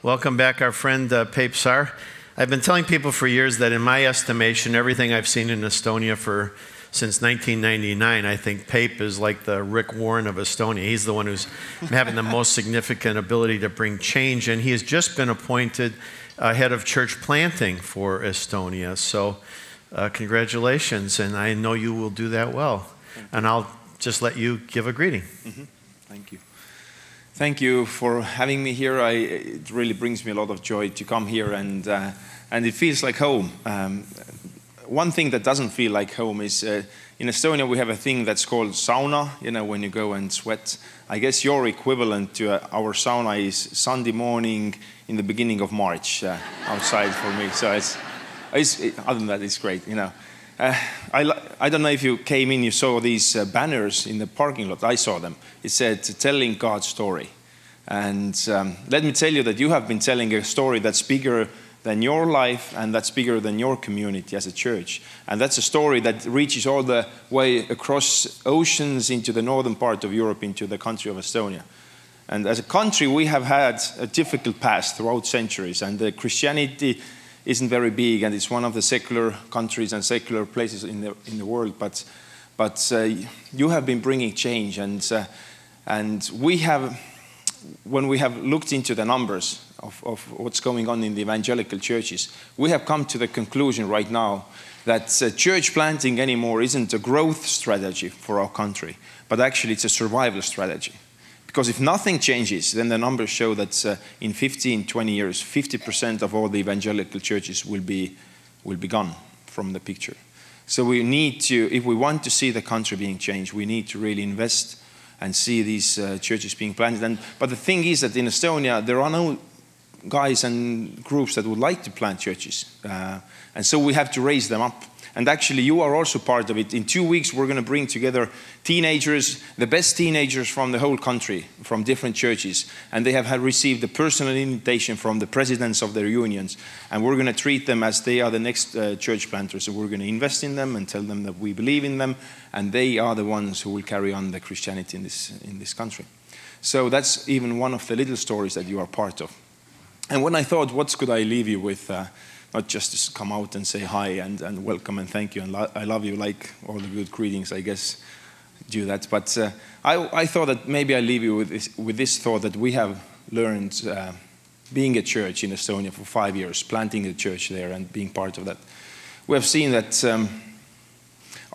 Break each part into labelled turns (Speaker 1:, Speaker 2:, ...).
Speaker 1: Welcome back, our friend Peep Saar. I've been telling people for years that in my estimation, everything I've seen in Estonia since 1999, I think Peep is like the Rick Warren of Estonia. He's the one who's having the most significant ability to bring change, and he has just been appointed head of church planting for Estonia. So congratulations, and I know you will do that well. And I'll just let you give a greeting.
Speaker 2: Mm-hmm. Thank you. Thank you for having me here. It really brings me a lot of joy to come here, and it feels like home. One thing that doesn't feel like home is in Estonia we have a thing that's called sauna, you know, when you go and sweat. I guess your equivalent to our sauna is Sunday morning in the beginning of March outside for me. So other than that, it's great, you know. I don't know if you came in, you saw these banners in the parking lot. I saw them. It said, telling God's story. And let me tell you that you have been telling a story that's bigger than your life and that's bigger than your community as a church. And that's a story that reaches all the way across oceans into the northern part of Europe, into the country of Estonia. And as a country, we have had a difficult past throughout centuries, and the Christianity isn't very big, and it's one of the secular countries and secular places in the world. But you have been bringing change, and we have, when we have looked into the numbers of what's going on in the evangelical churches, we have come to the conclusion right now that church planting anymore isn't a growth strategy for our country, but actually it's a survival strategy. Because if nothing changes, then the numbers show that in 15, 20 years, 50% of all the evangelical churches will be gone from the picture. So we need to, if we want to see the country being changed, we need to really invest and see these churches being planted. But the thing is that in Estonia, there are no guys and groups that would like to plant churches. And so we have to raise them up. And actually, you are also part of it. In 2 weeks, we're going to bring together teenagers, the best teenagers from the whole country, from different churches. And they have received a personal invitation from the presidents of their unions. And we're going to treat them as they are the next church planters. So we're going to invest in them and tell them that we believe in them. And they are the ones who will carry on the Christianity in this country. So that's even one of the little stories that you are part of. And when I thought, what could I leave you with? Not just to come out and say hi and welcome and thank you and I love you, like all the good greetings, I guess, do that. But I thought that maybe I leave you with this thought that we have learned being a church in Estonia for 5 years, planting a church there and being part of that. We have seen that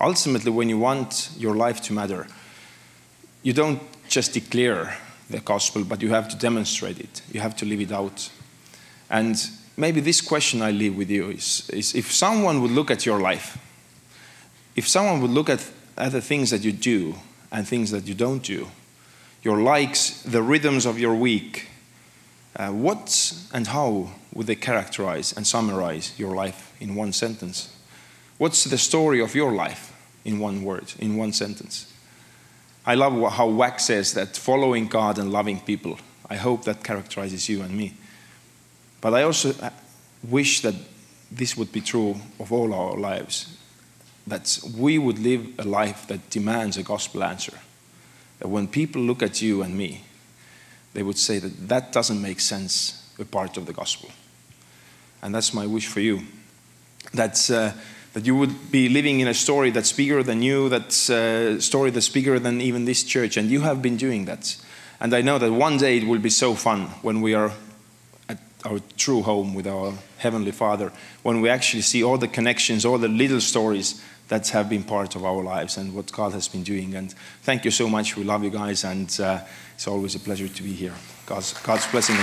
Speaker 2: ultimately when you want your life to matter, you don't just declare the gospel, but you have to demonstrate it. You have to live it out. And maybe this question I leave with you is if someone would look at your life, if someone would look at the things that you do and things that you don't do, your likes, the rhythms of your week, what and how would they characterize and summarize your life in one sentence? What's the story of your life in one word, in one sentence? I love how Wack says that following God and loving people. I hope that characterizes you and me. But I also wish that this would be true of all our lives, that we would live a life that demands a gospel answer. That when people look at you and me, they would say that that doesn't make sense a part of the gospel. And that's my wish for you. That you would be living in a story that's bigger than you, that's a story that's bigger than even this church. And you have been doing that. And I know that one day it will be so fun when we are at our true home with our Heavenly Father, when we actually see all the connections, all the little stories that have been part of our lives and what God has been doing. And thank you so much. We love you guys, and it's always a pleasure to be here. God's blessing.